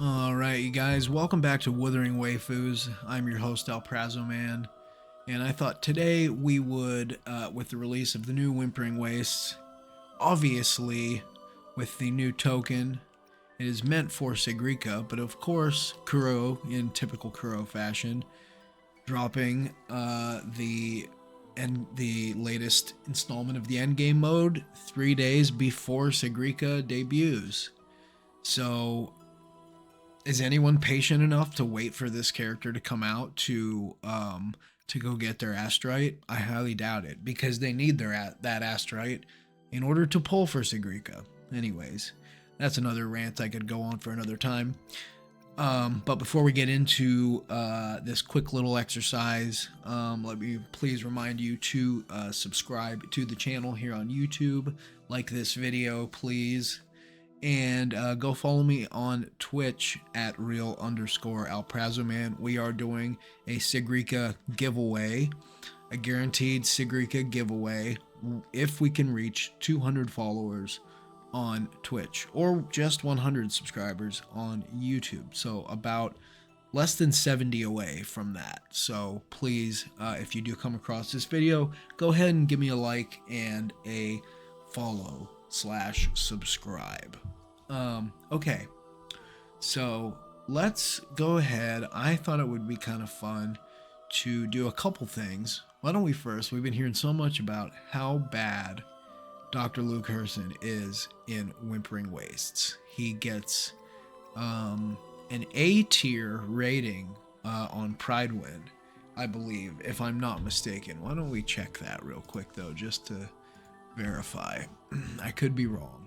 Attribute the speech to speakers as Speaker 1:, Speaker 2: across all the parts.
Speaker 1: Alright, you guys, welcome back to Whimpering Wastes. I'm your host, Man, and I thought today we would, with the release of the new Whimpering Wastes, obviously with the new token, it is meant for Sigrika, but of course, Kuro, in typical Kuro fashion, dropping the latest installment of the endgame mode 3 days before Sigrika debuts. So is anyone patient enough to wait for this character to come out to go get their astrite? I highly doubt it, because they need that astrite in order to pull for Sigrika. Anyways, that's another rant I could go on for another time. But before we get into this quick little exercise, let me please remind you to subscribe to the channel here on YouTube, like this video, please. And go follow me on Twitch at real_Alprazoman. We are doing a Sigrika giveaway, a guaranteed Sigrika giveaway, if we can reach 200 followers on Twitch, or just 100 subscribers on YouTube. So about less than 70 away from that. So please, if you do come across this video, go ahead and give me a like and a follow/subscribe. Okay, so let's go ahead. I thought it would be kind of fun to do a couple things. Why don't we first, we've been hearing so much about how bad Dr. Luke Herson is in Whimpering Wastes. He gets an A tier rating on Prydwen, I believe, if I'm not mistaken. Why don't we check that real quick though, just to verify. I could be wrong.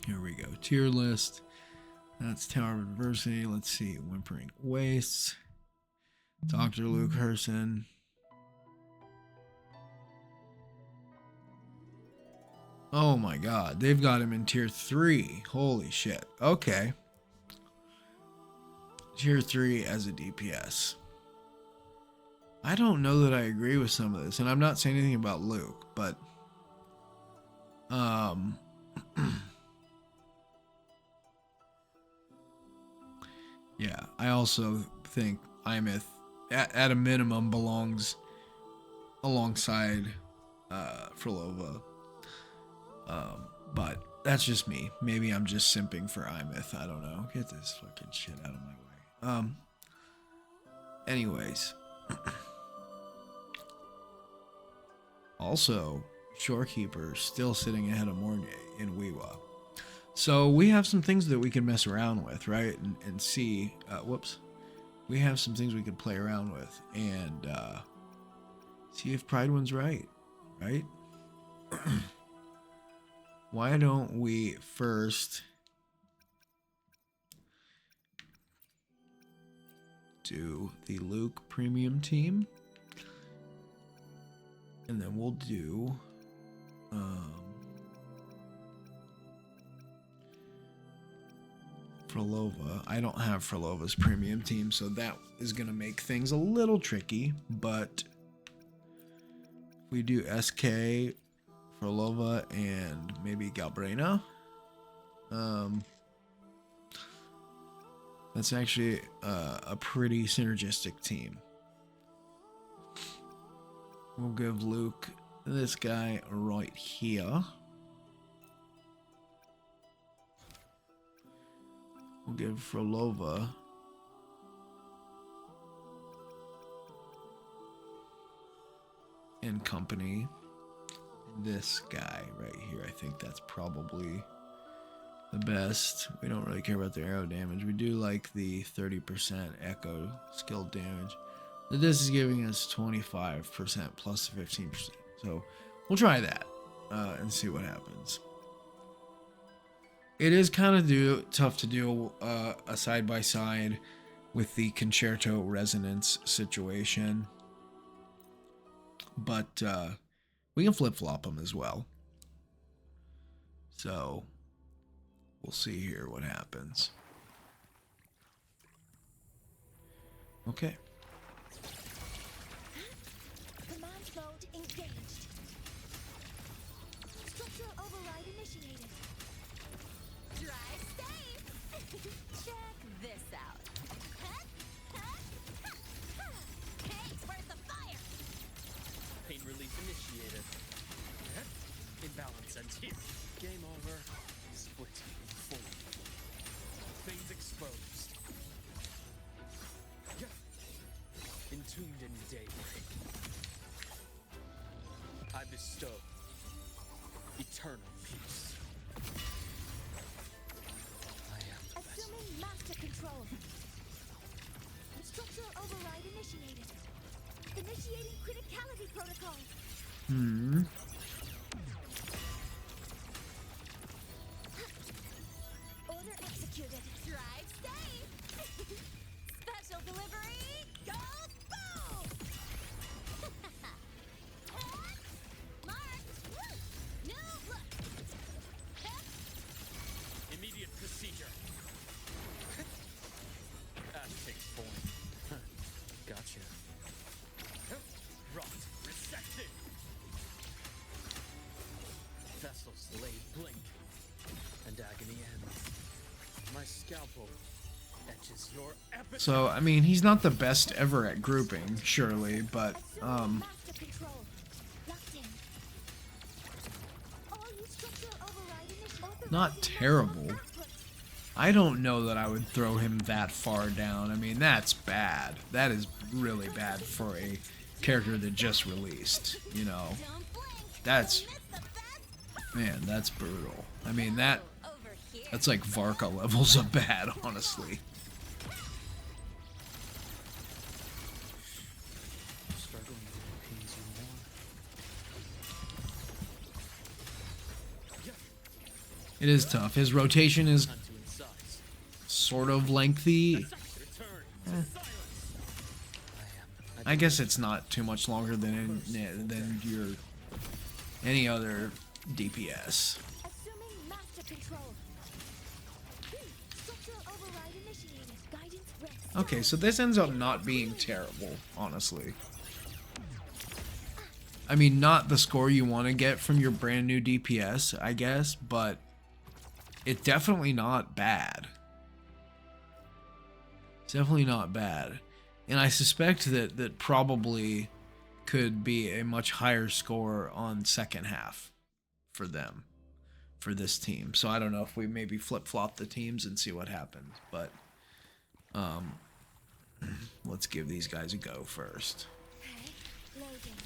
Speaker 1: Here we go. Tier list. That's Tower of Adversity. Let's see. Whimpering Wastes. Dr. Luke Herson. Oh my god. They've got him in tier 3. Holy shit. Okay. Tier 3 as a DPS. I don't know that I agree with some of this. And I'm not saying anything about Luke, but yeah, I also think Imith, at a minimum, belongs alongside Frolova. But that's just me. Maybe I'm just simping for Imith. I don't know. Get this fucking shit out of my way. Anyways. Also, Shorekeeper still sitting ahead of Mornay in WhiWa. So we have some things that we can mess around with, right? And see, whoops. We have some things we can play around with and see if Prydwen's right? Why don't we first do the Luke premium team, and then we'll do Frolova. I don't have Frolova's premium team, so that is going to make things a little tricky, but we do SK, Frolova, and maybe Galbrena. That's actually a pretty synergistic team. We'll give Luke this guy right here. We'll give Frolova and company this guy right here. I think that's probably the best. We don't really care about the arrow damage. We do like the 30% echo skill damage. This is giving us 25% plus 15%. So we'll try that and see what happens. It is kind of tough to do a side-by-side with the Concerto Resonance situation. But we can flip-flop them as well. So we'll see here what happens. Okay.
Speaker 2: Command mode engaged. Structural override initiated. Drive safe.
Speaker 3: exposed. Entombed in daybreak, I bestow eternal peace. I am the best.
Speaker 2: Assuming master control. Structural override initiated. Initiating criticality protocol. Order executed. Drive safe. Special delivery. Go boom. Mark. New look.
Speaker 3: Immediate procedure. That takes form. Gotcha. Rot resected. Vessels laid blink, and agony ends. My scalpel etches your epic.
Speaker 1: So, I mean, he's not the best ever at grouping, surely, but,
Speaker 2: Assuming master control. Locked in. All use structural override initiated.
Speaker 1: not terrible. I don't know that I would throw him that far down. I mean, that's bad. That is really bad for a character that just released, you know. That's, man, that's brutal. I mean, that's like Varka levels of bad, honestly.
Speaker 3: Struggling pains you more.
Speaker 1: It is tough. His rotation is
Speaker 3: Time to incise.
Speaker 1: sort of lengthy.
Speaker 3: Return to silence.
Speaker 1: I guess it's not too much longer than your any other DPS.
Speaker 2: Assuming master control. Structural override initiated. Guidance rest.
Speaker 1: Okay, so this ends up not being terrible, honestly. I mean, not the score you want to get from your brand new DPS, I guess, but it's definitely not bad. It's definitely not bad. And I suspect that probably could be a much higher score on second half for them, for this team. So I don't know if we maybe flip-flop the teams and see what happens, but let's give these guys a go first.
Speaker 2: Okay. Loading.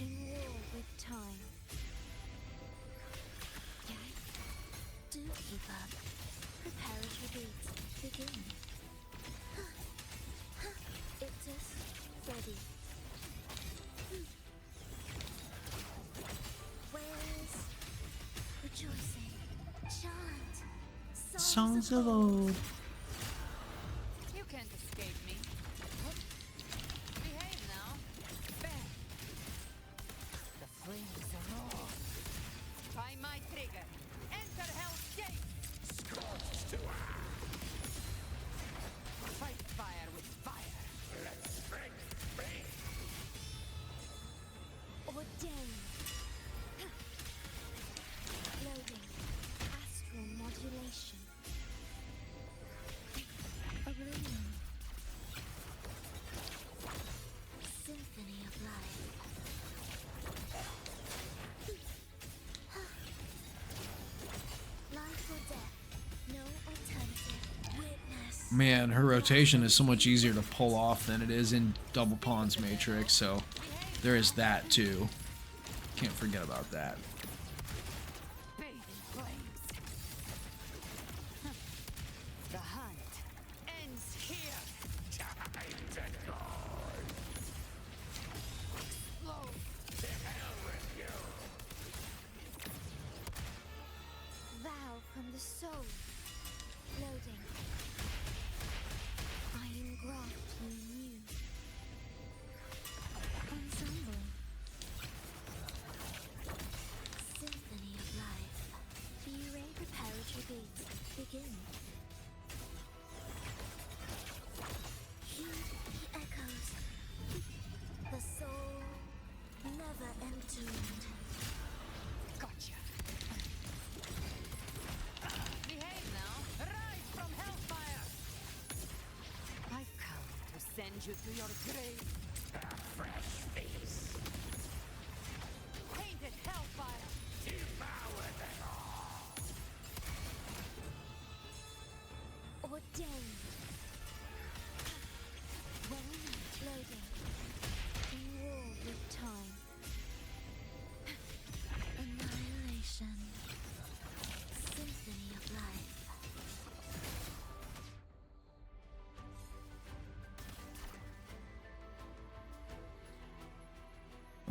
Speaker 2: In war with time. Okay. Do keep up. Preparatory beats. Begin. Ictus. Ready. Where's rejoicing? Chant.
Speaker 1: Songs of old.
Speaker 4: You can't escape me. Behave now. Bang. The flames are raw. Try my trigger. Enter Hell's Gate.
Speaker 3: Scorched to
Speaker 4: Fight fire with fire.
Speaker 2: Ordain. Loading. Astral modulation. Oblivion. Symphony of life. Life or death. No alternative. Witness.
Speaker 1: Man, her rotation is so much easier to pull off than it is in Double Pawns Matrix, so there is that too. Can't forget about that.
Speaker 4: Bathe in flames. The hunt ends here. Explode.
Speaker 2: Vow from the soul. Loading. I engraft you new. Ensemble. Symphony of life. V-ray preparatory beats. Begin. Heed the echoes. The soul never entombed.
Speaker 4: Gotcha. Behave now. Rise from hellfire. I've come to send you to your grave.
Speaker 3: fresh face.
Speaker 4: Painted hellfire.
Speaker 3: Devour them all.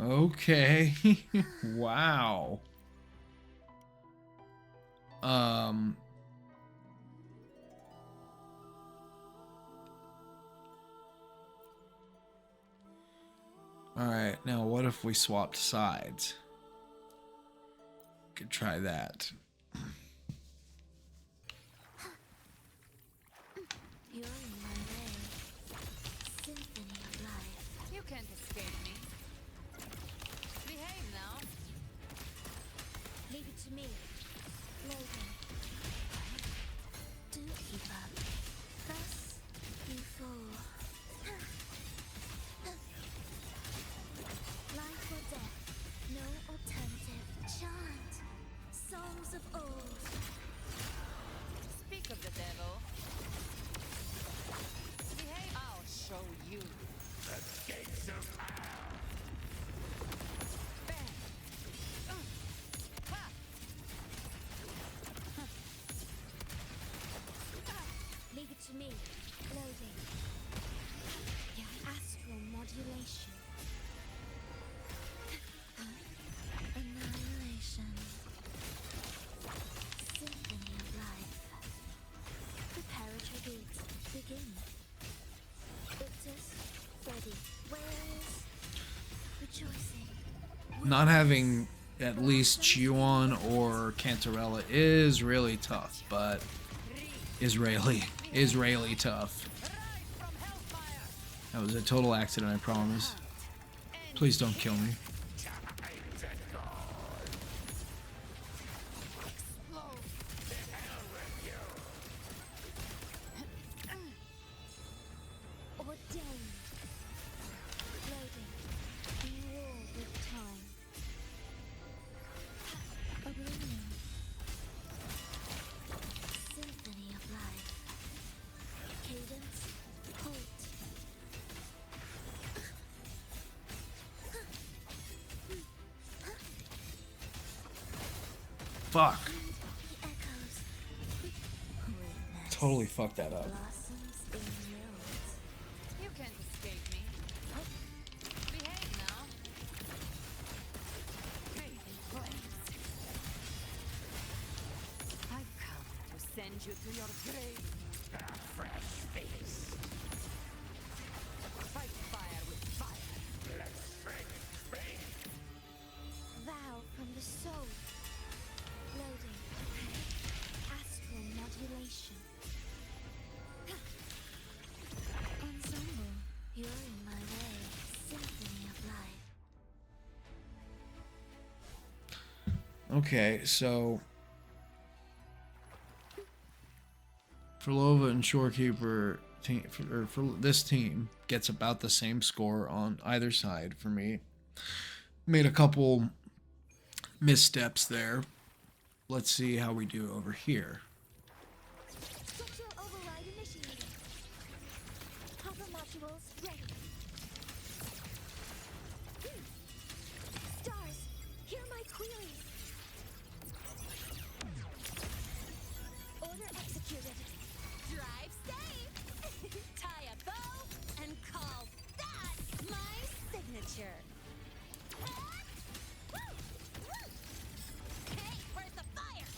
Speaker 1: Okay. Wow. Alright, now what if we swapped sides? Could try that.
Speaker 2: You're in my way. Symphony of life.
Speaker 4: You can't escape me. Behave now.
Speaker 2: Leave it to me. Logan. Do keep up. Thus, you fall. Life or death. No alternative. Chant. Songs of old.
Speaker 4: Speak of the devil. Behave. I'll show you.
Speaker 3: The gates of hell.
Speaker 4: Bang. Ha.
Speaker 2: Leave it to me. Loading. Your astral modulation. Annihilation. Symphony of life. Preparatory beats begin. Victus, ready. Where's rejoicing?
Speaker 1: Not having at least Chion or Cantarella is really tough, but Israeli tough.
Speaker 4: Rise from hellfire.
Speaker 1: That was a total accident, I promise. Please don't kill me.
Speaker 4: Explode.
Speaker 2: Ordained. Loading. War with time. Oblivion. Symphony of life. Cadence. Halt.
Speaker 1: Fuck.
Speaker 2: The echoes. Witness.
Speaker 1: Totally fucked that up.
Speaker 2: Blossoms in rills.
Speaker 4: You can't escape me. Behave now. Breathing flames. I've come to send you to your grave.
Speaker 3: A fresh face.
Speaker 4: Fight fire with fire.
Speaker 3: Let strength speak.
Speaker 2: Vow from the soul. Loading. Astral modulation. Ensemble. You're in my way. Symphony of life.
Speaker 1: Okay, so for Lova and Shorekeeper team, for this team gets about the same score on either side for me. Made a couple missteps there. Let's see how we do over here.
Speaker 2: Structural override initiated. Hopper modules ready. Stars, hear my queries. Order executed. Drive safe. Tie a bow and call that my signature. Hey, where's the fire?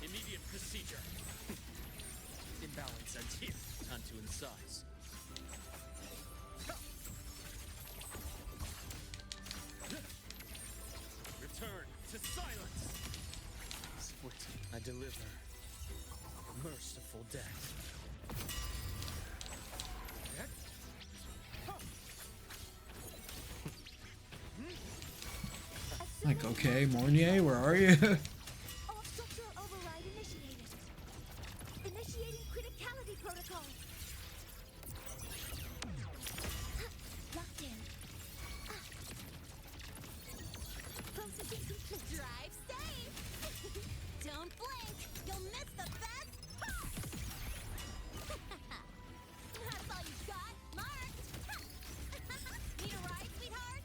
Speaker 3: Immediate procedure. Imbalance ends here. Time to incise. Return to silence. Split, I deliver. Merciful death.
Speaker 1: Like, okay, Mornier, where are you?
Speaker 2: All structural override initiated. Initiating criticality protocol. Locked in. Processing complete. Drive safe. Don't blink. You'll miss the best part. That's all you got. Marked. Need a ride, sweetheart?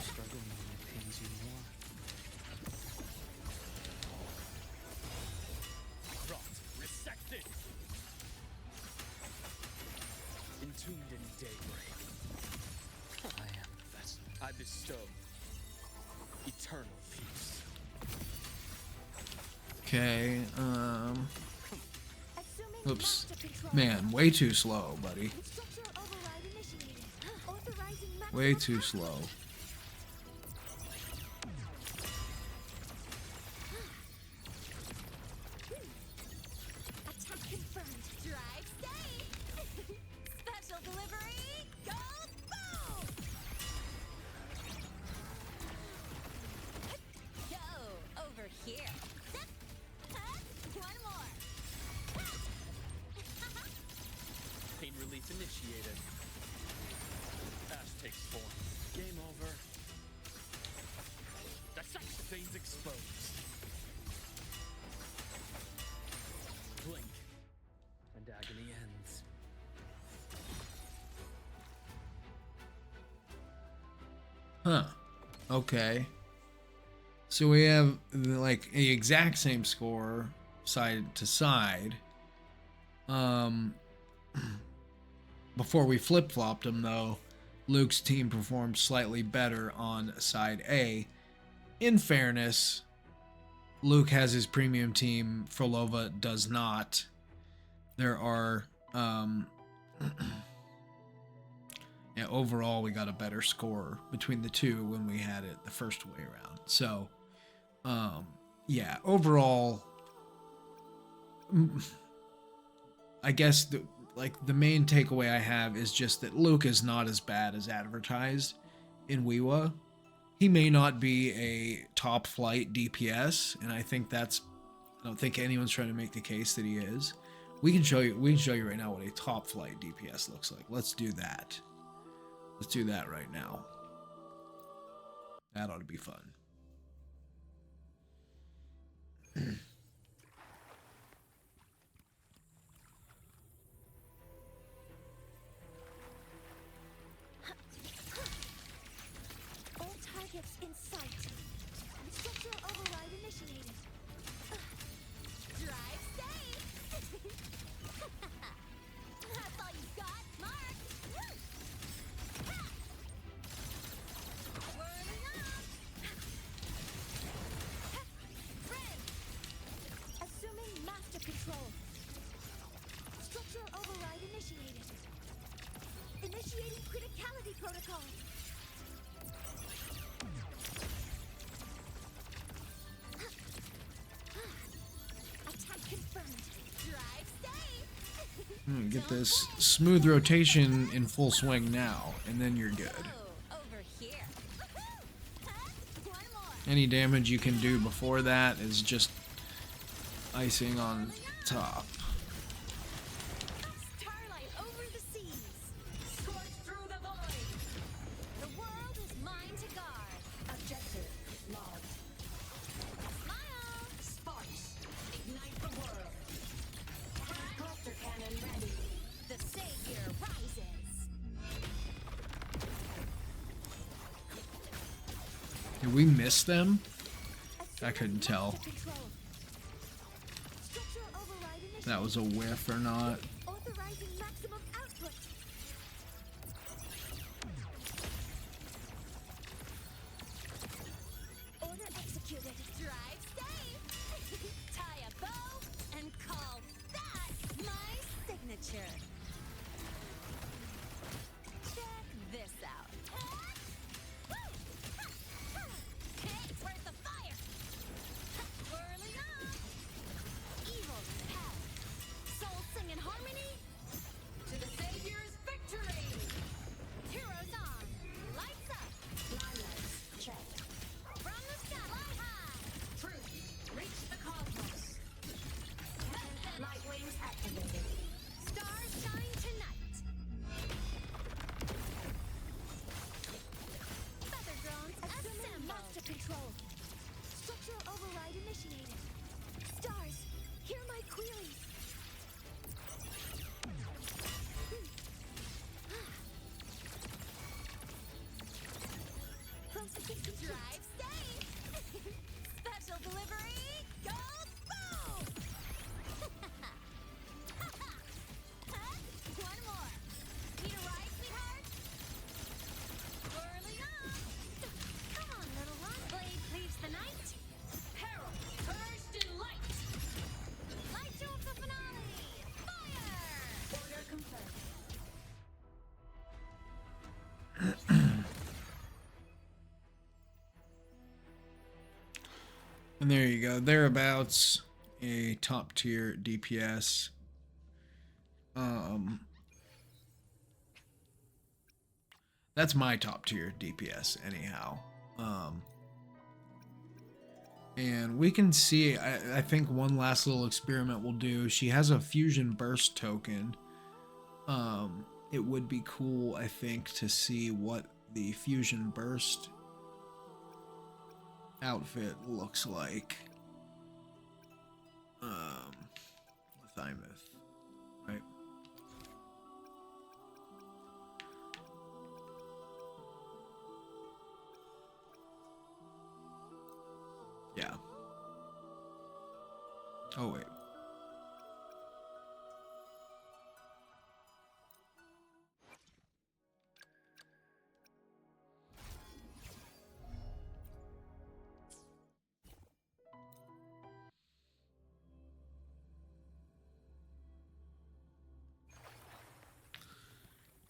Speaker 3: Struggling only pains you more. Rot resected. bestow eternal peace.
Speaker 1: Okay,
Speaker 2: Assuming
Speaker 1: oops.
Speaker 2: master control.
Speaker 1: Man, way too slow, buddy.
Speaker 2: Structural override initiated. Authorizing maximum
Speaker 1: Way too
Speaker 2: output.
Speaker 1: slow.
Speaker 2: Attack confirmed. Drive stay. Special delivery. Go boom. Go over here. One more.
Speaker 3: Pain relief initiated. Ash takes form. Game over. Dissect veins exposed. Blink. And agony ends.
Speaker 1: Huh. Okay. So we have like the exact same score side to side. Before we flip-flopped them though, Luke's team performed slightly better on side A. In fairness, Luke has his premium team, Frolova does not. There are yeah, overall we got a better score between the two when we had it the first way around. So yeah, overall I guess the main takeaway I have is just that Luke is not as bad as advertised in WhiWa. He may not be a top flight DPS, and I don't think anyone's trying to make the case that he is. We can show you right now what a top flight DPS looks like. Let's do that. Let's do that right now. That ought to be fun.
Speaker 2: All targets in sight. Structural override initiated. Drive stay. That's all you got, Mark. Whirling up. Red. Assuming master control. Structural override initiated. Initiating criticality protocol. Attack confirmed. Drive stay.
Speaker 1: Get this smooth rotation in full swing now, and then you're good.
Speaker 2: Oh, over here. One more.
Speaker 1: Any damage you can do before that is just icing on top.
Speaker 2: Starlight over the seas. Scorch through the void. The world is mine to guard. Objective logged. Smile. Sparks. Ignite the world. Helicopter cannon ready. The savior rises.
Speaker 1: Did we miss them? I couldn't tell if that was a whiff or not.
Speaker 2: Authorizing maximum output. Order executed. Drive stay. Tie a bow and call that my signature. Check this out. Hey, where's the fire? Whirling up. Evil hell. Soul sing in harmony. To the
Speaker 1: And there you go. Thereabouts a top tier DPS. That's my top tier DPS anyhow. And we can see, I think one last little experiment we'll do. She has a fusion burst token. It would be cool, I think, to see what the fusion burst outfit looks like. Thymuth, right? Yeah. Oh, wait.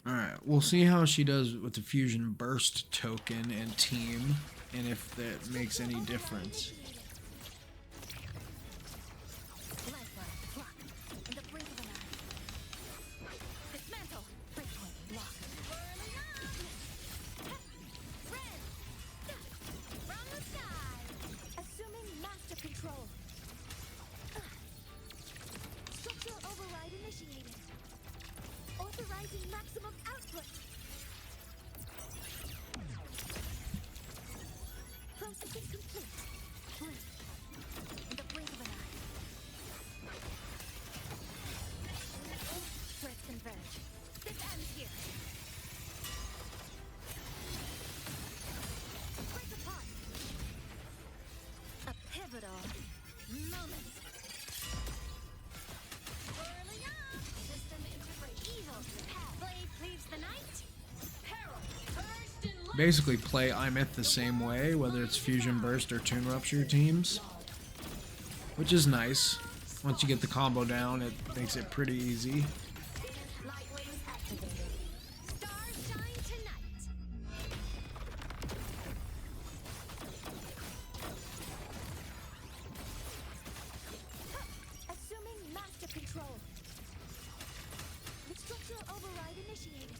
Speaker 1: Alright, we'll see how she does with the fusion burst token and team, and if that makes any difference.
Speaker 2: Authorizing maximum output. Processing complete. Blink. In the blink of an eye. Threats converge. This ends here. Break apart. A pivotal moment. Whirling up. System integration. Evil. Blade cleaves the night. Peril. First in line.
Speaker 1: Basically play Imith the same way, whether it's Fusion Burst or Toon Rupture teams, which is nice. Once you get the combo down, it makes it pretty easy.
Speaker 2: Light wings activated. Stars shine tonight. Assuming master control. The structural override initiated.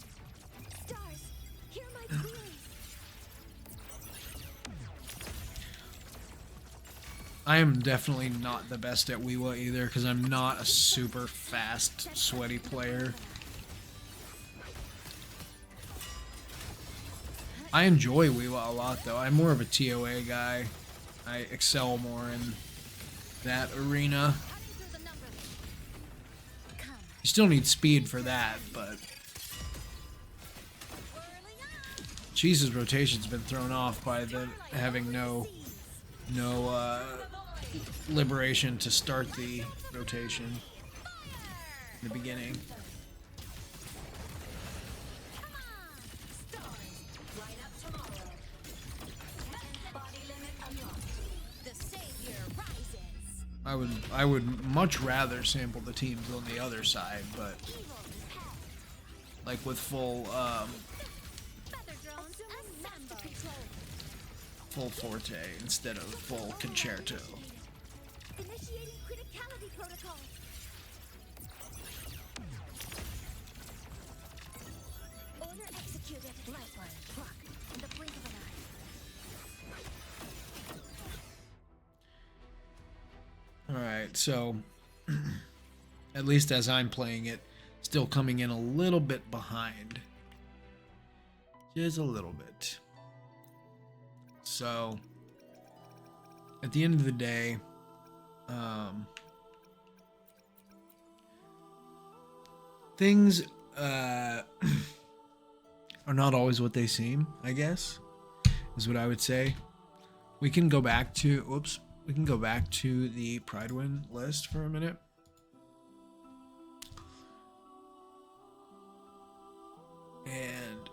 Speaker 2: Stars, hear my queries.
Speaker 1: I am definitely not the best at WhiWa either, because I'm not a super fast, sweaty player. I enjoy WhiWa a lot, though. I'm more of a TOA guy. I excel more in that arena.
Speaker 2: Cutting through the numbers. Come.
Speaker 1: You still need speed for that, but
Speaker 2: Whirling up.
Speaker 1: Cheese's rotation's been thrown off by the having no liberation to start the rotation in the beginning.
Speaker 2: Come on. Stars, light up tomorrow. Body limit unlocked. The savior rises.
Speaker 1: I would much rather sample the teams on the other side, but
Speaker 2: Evil repel.
Speaker 1: like with full
Speaker 2: Feather drones master control.
Speaker 1: full forte instead of full concerto.
Speaker 2: Initiating criticality protocol. Order executed. Lifeline. Clock. In the blink of an eye.
Speaker 1: Alright, so at least as I'm playing it, still coming in a little bit behind. Just a little bit. So at the end of the day, things are not always what they seem, I guess, is what I would say. We can go back to, we can go back to the Prydwen list for a minute. And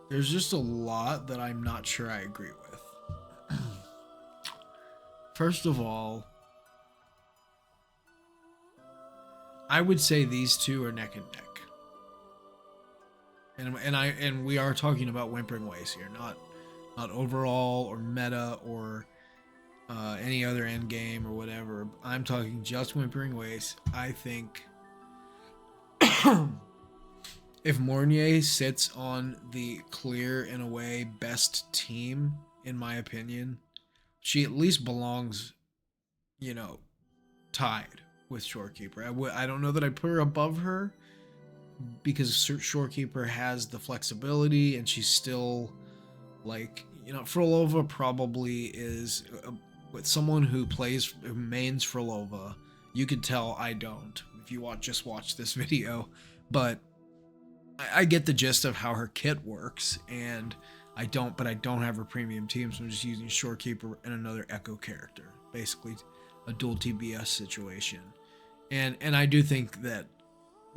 Speaker 1: there's just a lot that I'm not sure I agree with. First of all, I would say these two are neck and neck. And we are talking about Whimpering Wastes here, not overall or meta or any other end game or whatever. I'm talking just Whimpering Wastes. I think if Mornier sits on the clear, in a way, best team, in my opinion, she at least belongs, you know, tied with Shorekeeper. I don't know that I'd put her above her because Shorekeeper has the flexibility and she's still like, you know, Frolova probably is with someone who mains Frolova. You could tell I don't if you just watch this video, but I get the gist of how her kit works, and I don't have her premium team, so I'm just using Shorekeeper and another Echo character, basically a dual TBS situation. And I do think that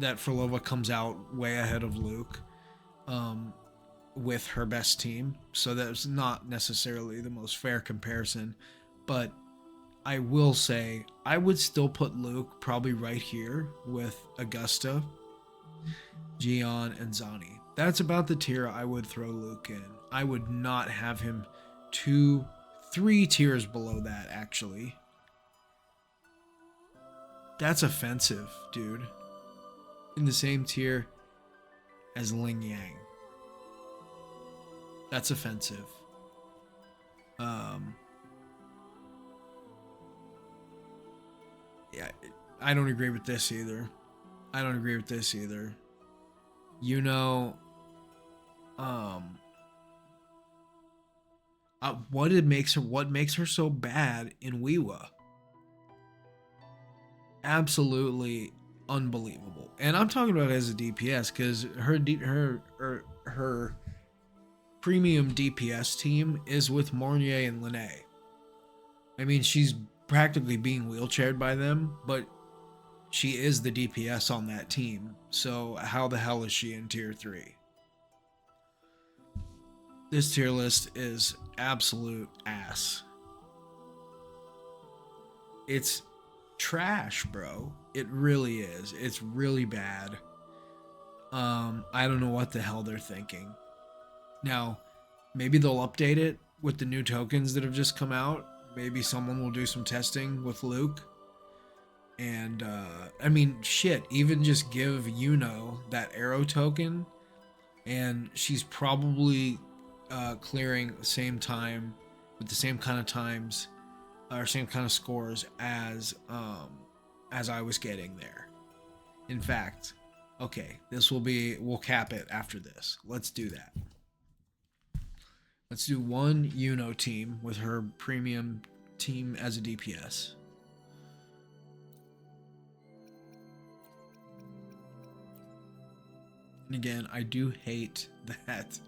Speaker 1: Frolova comes out way ahead of Luke with her best team, so that's not necessarily the most fair comparison, but I will say I would still put Luke probably right here with Augusta, Gion, and Zani. That's about the tier I would throw Luke in. I would not have him 3 tiers below that, actually. That's offensive, dude. In the same tier as Ling Yang. That's offensive. Yeah, I don't agree with this either. You know, what makes her so bad in WhiWa? Absolutely unbelievable. And I'm talking about as a DPS because her premium DPS team is with Mornier and Lene. I mean, she's practically being wheelchaired by them, but she is the DPS on that team. So how the hell is she in tier 3? This tier list is absolute ass. It's trash, bro. It really is. It's really bad. I don't know what the hell they're thinking. Now, maybe they'll update it with the new tokens that have just come out. Maybe someone will do some testing with Luke. And, I mean, shit, even just give Yuno that arrow token, and she's probably clearing the same time, with the same kind of times, or same kind of scores as I was getting there. In fact, okay, we'll cap it after this. Let's do that. Let's do one Yuno team with her premium team as a DPS. And again, I do hate that,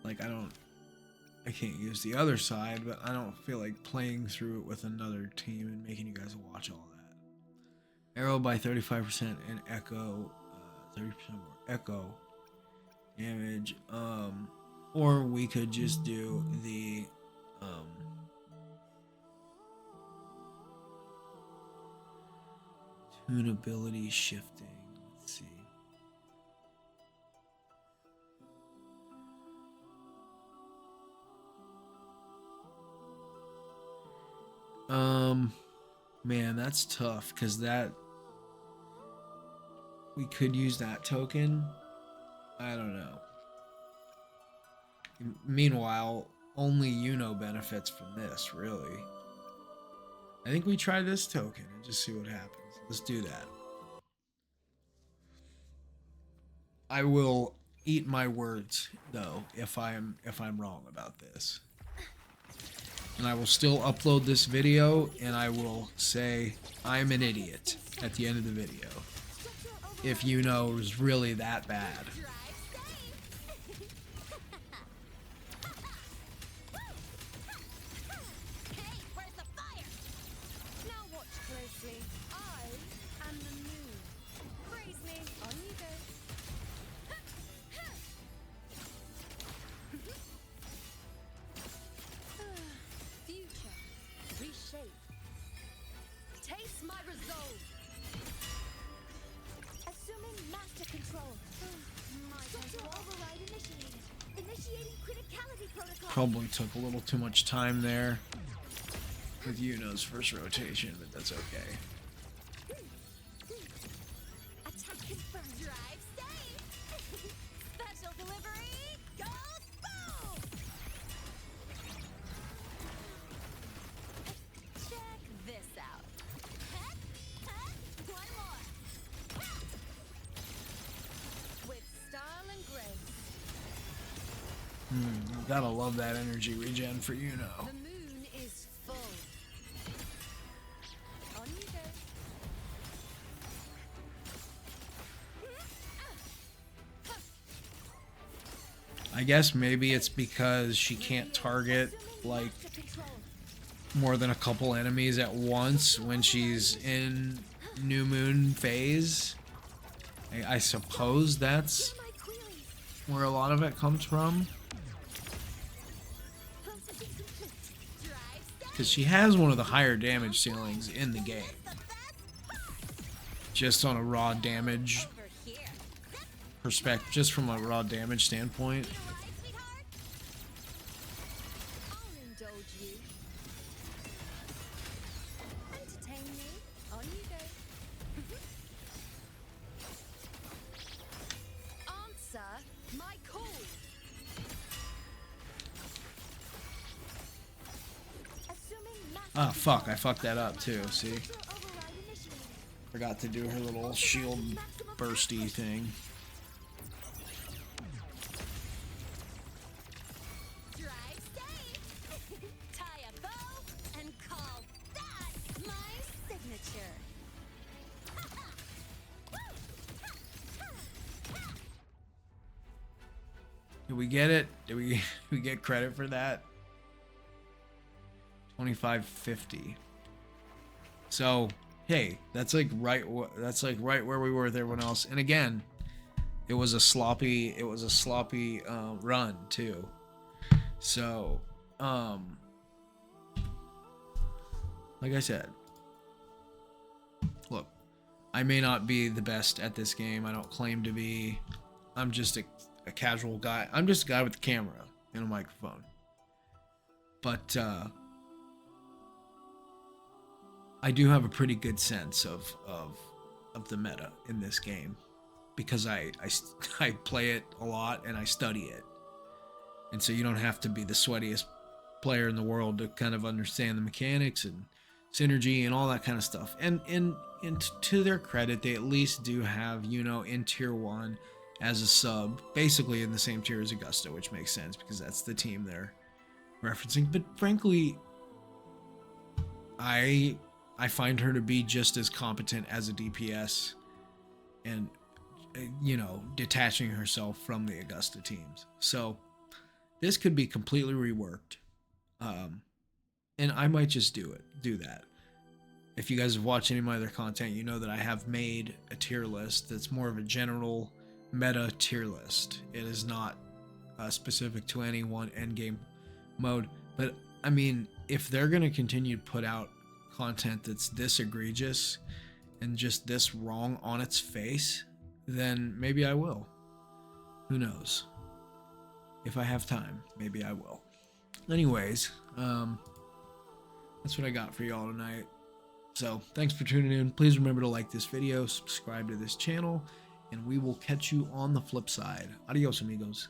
Speaker 1: like, I can't use the other side, but I don't feel like playing through it with another team and making you guys watch all that. Arrow by 35% and Echo, 30% more Echo damage. Or we could just do the tunability shifting. Let's see. Man, that's tough because we could use that token. I don't know. Meanwhile, only Yuno benefits from this, really. I think we try this token and just see what happens. Let's do that. I will eat my words, though, if I'm wrong about this. And I will still upload this video, and I will say I'm an idiot at the end of the video. If Yuno is really that bad.
Speaker 2: Physicality protocol.
Speaker 1: Probably took a little too much time there with Yuno's first rotation, but that's okay.
Speaker 2: Attack confirmed. Drive safe. Special delivery. Go boom. Check this out. Head, head, one more. With style and grace.
Speaker 1: Gotta love that energy regen for Yuno.
Speaker 2: The moon is full. On you go.
Speaker 1: I guess maybe it's because she can't target like more than a couple enemies at once when she's in new moon phase. I suppose that's
Speaker 2: My queries.
Speaker 1: where a lot of it comes from,
Speaker 2: Processing complete. Drive safe.
Speaker 1: because she has one of the higher damage ceilings in the game,
Speaker 2: The best
Speaker 1: just on a raw damage
Speaker 2: over here.
Speaker 1: perspective, just from a raw damage standpoint.
Speaker 2: You alright, sweetheart? I'll indulge you. Entertain me. On you go. Answer my call. Assuming massive
Speaker 1: Ah, fuck, I fucked that up too, see?
Speaker 2: control override initiated.
Speaker 1: Forgot to do her little shield bursty thing.
Speaker 2: Drive safe. Tie a bow and call that my signature.
Speaker 1: Did we get it? Did we get credit for that? 2550. So, hey, that's like right where we were with everyone else. And again, it was a sloppy run too. So, like I said, look, I may not be the best at this game. I don't claim to be. I'm just a casual guy. I'm just a guy with a camera and a microphone. But I do have a pretty good sense of the meta in this game, because I play it a lot and I study it. And so you don't have to be the sweatiest player in the world to kind of understand the mechanics and synergy and all that kind of stuff. And to their credit, they at least do have, you know, in tier 1 as a sub, basically in the same tier as Augusta, which makes sense because that's the team they're referencing. But frankly, I find her to be just as competent as a DPS, and you know, detaching herself from the Augusta teams. So this could be completely reworked, and I might just do that. If you guys have watched any of my other content, you know that I have made a tier list that's more of a general meta tier list. It is not specific to any one endgame mode. But I mean, if they're going to continue to put out content that's this egregious and just this wrong on its face, then maybe I will. Who knows? If I have time, maybe I will. Anyways, that's what I got for y'all tonight. So thanks for tuning in. Please remember to like this video, subscribe to this channel, and we will catch you on the flip side. Adios, amigos.